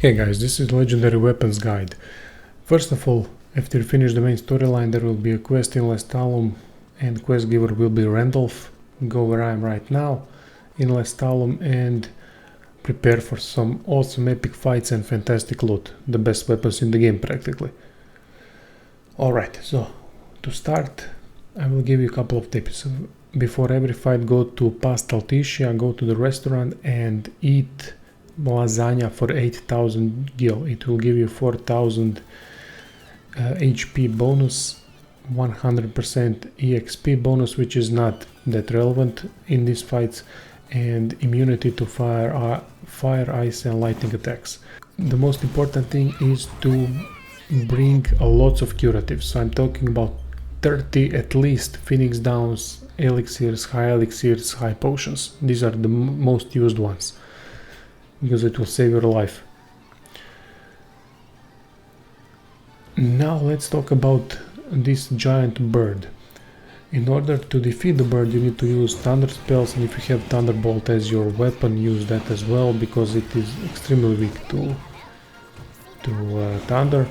Hey guys, this is Legendary Weapons Guide. First of all, after you finish the main storyline, there will be a quest in Lestalum and quest giver will be Randolph. Go where I am right now in Lestalum and prepare for some awesome epic fights and fantastic loot. The best weapons in the game practically. Alright, so to start I will give you a couple of tips. Before every fight, go to Pastel Tisha, go to the restaurant and eat lasagna for 8000 gil. It will give you 4000 HP bonus, 100% EXP bonus, which is not that relevant in these fights, and immunity to fire, ice and lightning attacks. The most important thing is to bring lots of curatives. So I'm talking about 30 at least Phoenix Downs, elixirs, high potions. These are the most used ones, because it will save your life. Now let's talk about this giant bird. In order to defeat the bird, you need to use thunder spells, and if you have thunderbolt as your weapon, use that as well, because it is extremely weak to thunder.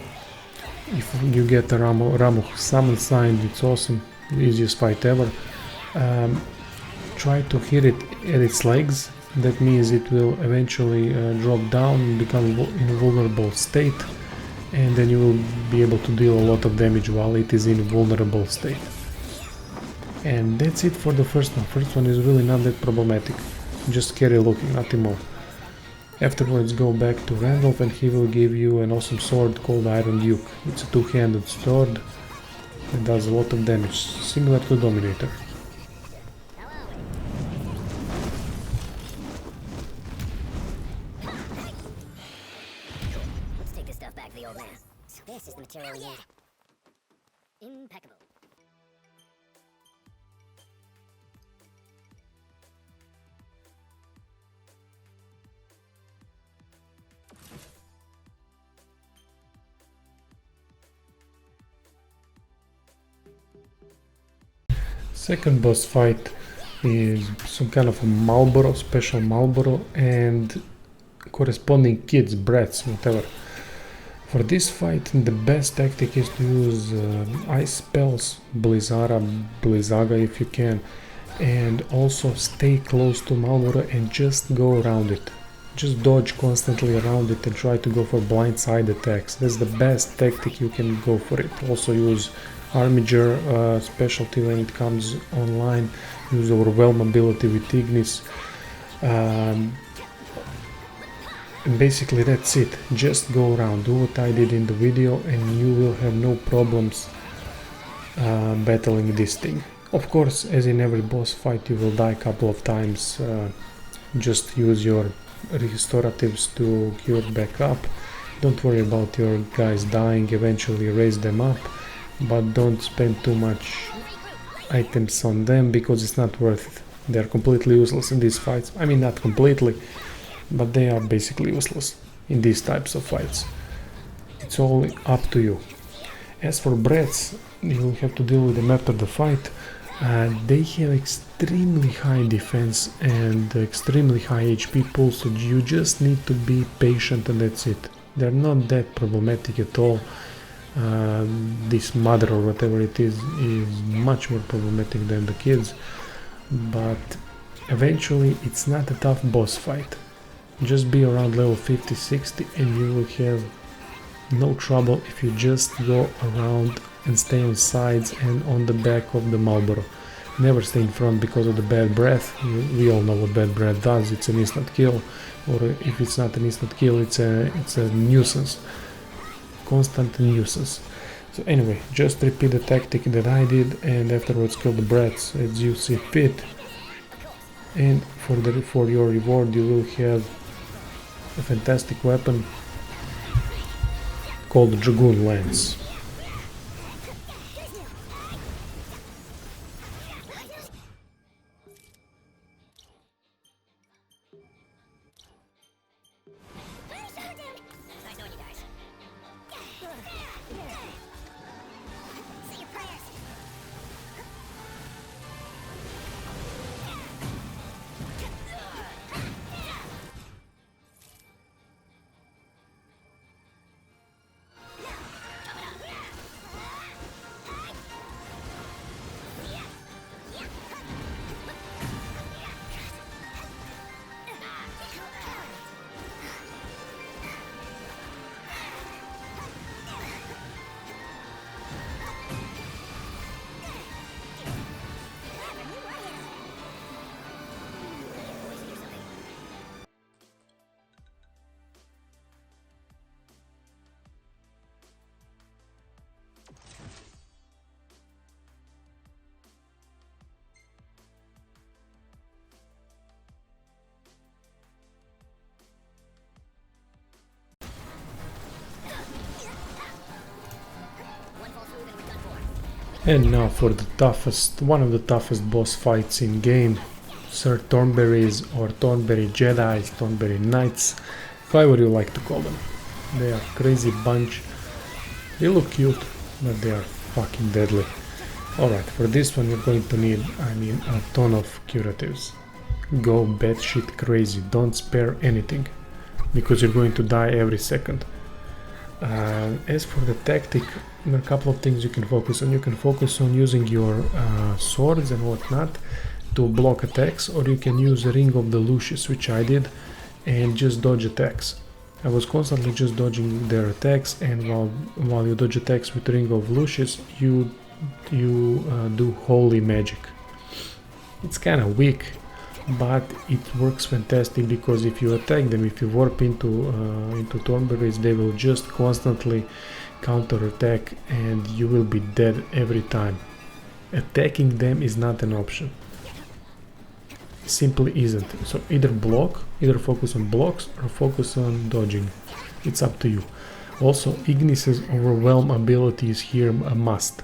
If you get a Ramuh summon sign, it's awesome, the easiest fight ever. Try to hit it at its legs. That means it will eventually drop down and become in a vulnerable state, and then you will be able to deal a lot of damage while it is in a vulnerable state. And that's it for the first one. First one is really not that problematic, just scary looking, nothing more. Afterwards go back to Randolph and he will give you an awesome sword called Iron Duke. It's a two-handed sword and does a lot of damage, similar to Dominator. This is the material we need. Impeccable. Second boss fight is some kind of a Malboro, special Malboro, and corresponding kids, brats, whatever. For this fight, the best tactic is to use ice spells, Blizzara, Blizzaga if you can, and also stay close to Malboro and just go around it. Just dodge constantly around it and try to go for blindside attacks. That's the best tactic you can go for it. Also use Armiger specialty when it comes online. Use Overwhelm ability with Ignis. Basically that's it. Just go around, do what I did in the video, and you will have no problems battling this thing. Of course, as in every boss fight, you will die a couple of times. Just use your restoratives to cure back up. Don't worry about your guys dying, eventually raise them up, but don't spend too much items on them because it's not worth it. They're completely useless in these fights. I mean, not completely, but they are basically useless in these types of fights. It's all up to you. As for brats, you will have to deal with them after the fight. They have extremely high defense and extremely high HP pool, so you just need to be patient and that's it. They're not that problematic at all. This mother or whatever it is much more problematic than the kids, but eventually it's not a tough boss fight. Just be around level 50-60 and you will have no trouble if you just go around and stay on sides and on the back of the Malboro. Never stay in front because of the bad breath. We all know what bad breath does. It's an instant kill, or if it's not an instant kill, it's a nuisance, constant nuisance. So anyway, just repeat the tactic that I did and afterwards kill the brats as you see fit. And for your reward you will have a fantastic weapon called the Dragoon lance. And now for the toughest, one of the toughest boss fights in game. Sir Thornberries or Thornberry Jedis, Thornberry Knights, however you like to call them. They are crazy bunch. They look cute, but they are fucking deadly. Alright, for this one you're going to need, a ton of curatives. Go batshit crazy, don't spare anything, because you're going to die every second. As for the tactic, there are a couple of things you can focus on. You can focus on using your swords and whatnot to block attacks, or you can use a Ring of the Lucius, which I did, and just dodge attacks. I was constantly just dodging their attacks, and while you dodge attacks with Ring of Lucius, you do holy magic. It's kind of weak, but it works fantastic, because if you attack them, if you warp into Thornberries, they will just constantly counter attack and you will be dead every time. Attacking them is not an option. Simply isn't. So either focus on blocks or focus on dodging. It's up to you. Also, Ignis's overwhelm ability is here a must.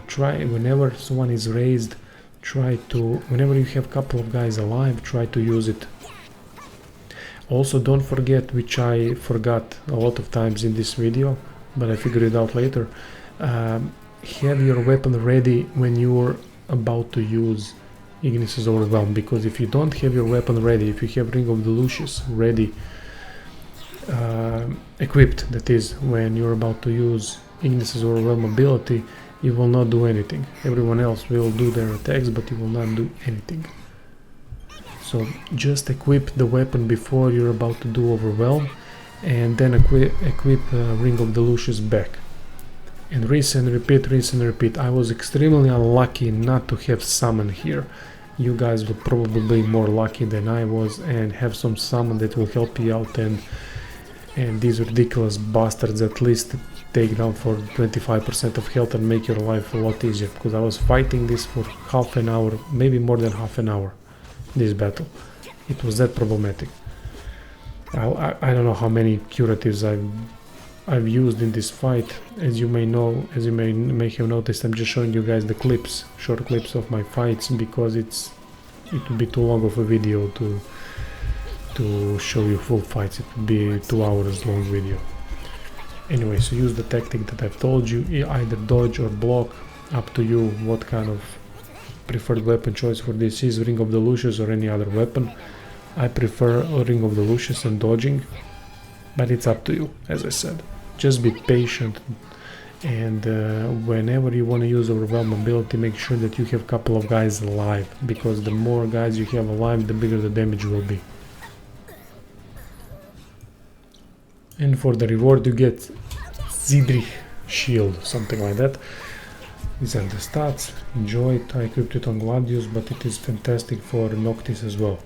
Try whenever someone is raised, whenever you have a couple of guys alive, try to use it. Also, don't forget, which I forgot a lot of times in this video, but I figured it out later, have your weapon ready when you're about to use Ignis's Overwhelm, because if you don't have your weapon ready, if you have Ring of the Lucius ready, equipped, that is, when you're about to use Ignis's Overwhelm ability, you will not do anything. Everyone else will do their attacks, but you will not do anything. So just equip the weapon before you're about to do Overwhelm, and then equip Ring of the Lucius back. And rinse and repeat, rinse and repeat. I was extremely unlucky not to have summon here. You guys will probably be more lucky than I was and have some summon that will help you out, and these ridiculous bastards at least take down for 25% of health and make your life a lot easier, because I was fighting this for half an hour, maybe more than half an hour, this battle. It was that problematic. I don't know how many curatives I've used in this fight. As you may know, as you may have noticed, I'm just showing you guys the clips, short clips of my fights, because it would be too long of a video to show you full fights. It would be 2 hours long video. Anyway, so use the tactic that I've told you, either dodge or block, up to you what kind of preferred weapon choice for this is, Ring of the Lucius or any other weapon. I prefer Ring of the Lucius and dodging, but it's up to you, as I said. Just be patient, and whenever you want to use Overwhelm ability, make sure that you have a couple of guys alive, because the more guys you have alive, the bigger the damage will be. And for the reward you get Ziedrich shield, something like that. These are the stats. Enjoy it. I equipped it on Gladius, but it is fantastic for Noctis as well.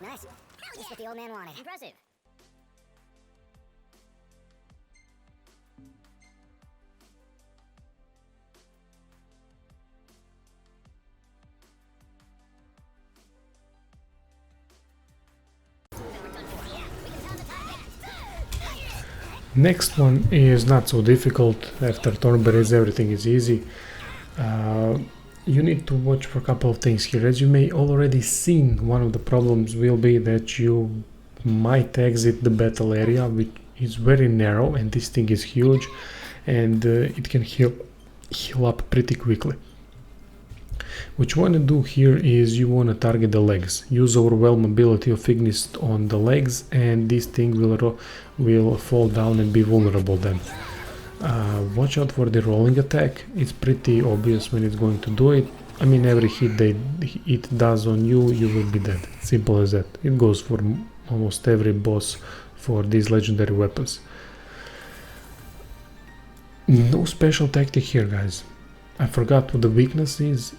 Nice. Just what the old man wanted. Impressive. Next one is not so difficult. After Thornberries everything is easy. You need to watch for a couple of things here. As you may already seen, one of the problems will be that you might exit the battle area, which is very narrow, and this thing is huge, and it can heal up pretty quickly. What you want to do here is you want to target the legs. Use overwhelm ability of Ignis on the legs, and this thing will fall down and be vulnerable then. Watch out for the rolling attack. It's pretty obvious when it's going to do it. I mean, every hit it does on you, you will be dead. Simple as that. It goes for almost every boss for these legendary weapons. No special tactic here, guys. I forgot what the weakness is,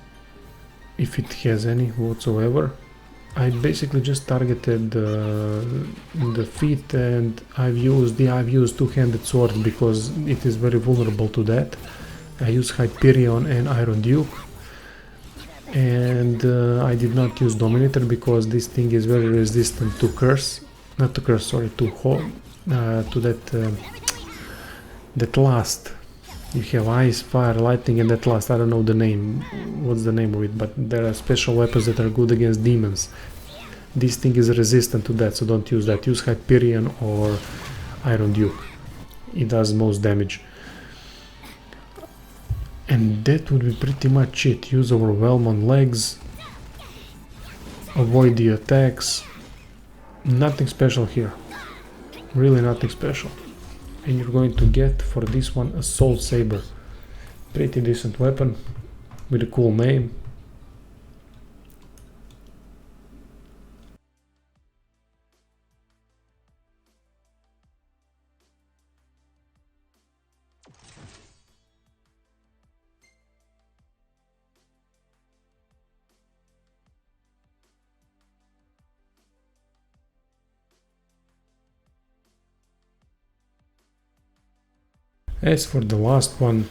if it has any whatsoever. I basically just targeted the feet, and I've used two-handed sword because it is very vulnerable to that. I used Hyperion and Iron Duke, and I did not use Dominator because this thing is very resistant to curse, not to curse, sorry, to that last. You have ice, fire, lightning, and that last, I don't know the name, what's the name of it, but there are special weapons that are good against demons. This thing is resistant to that, so don't use that. Use Hyperion or Iron Duke. It does most damage. And that would be pretty much it. Use Overwhelm on legs. Avoid the attacks. Nothing special here. Really nothing special. And you're going to get for this one a Soul Saber. Pretty decent weapon with a cool name. As for the last one,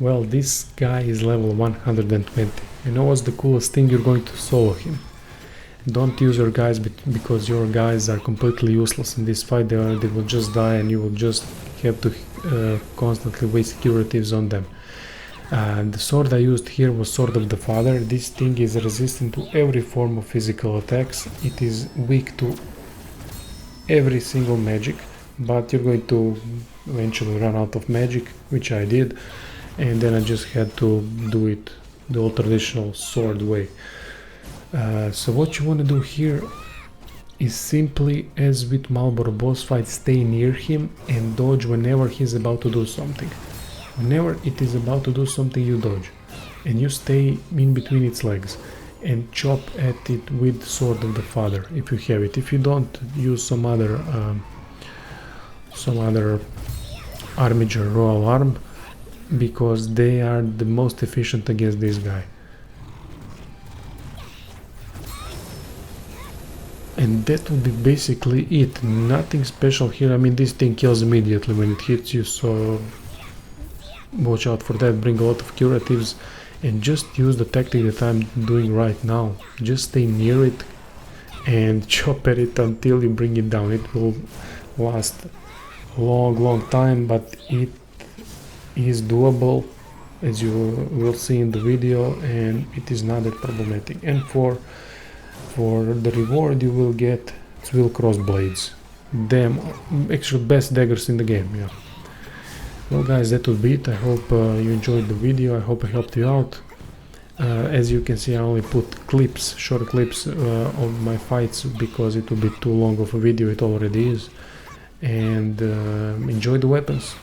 well, this guy is level 120. You know what's the coolest thing? You're going to solo him. Don't use your guys because your guys are completely useless in this fight. They will just die, and you will just have to constantly waste curatives on them. The sword I used here was Sword of the Father. This thing is resistant to every form of physical attacks. It is weak to every single magic, but you're going to eventually run out of magic, which I did, and then I just had to do it the old traditional sword way. So what you want to do here is simply, as with Malboro boss fight, stay near him and dodge whenever he's about to do something. Whenever it is about to do something, you dodge, and you stay in between its legs and chop at it with Sword of the Father if you have it. If you don't, use some other Armiger Royal Arm, because they are the most efficient against this guy. And that would be basically it. Nothing special here. I mean, this thing kills immediately when it hits you, so watch out for that. Bring a lot of curatives and just use the tactic that I'm doing right now. Just stay near it and chop at it until you bring it down. It will last a long time, but it is doable, as you will see in the video, and it is not that problematic. And for the reward, you will get Zwill Crossblades. Damn, actually best daggers in the game, yeah. Well guys, that would be it. I hope you enjoyed the video. I hope I helped you out. As you can see, I only put clips, short clips of my fights, because it would be too long of a video. It already is. And enjoy the weapons.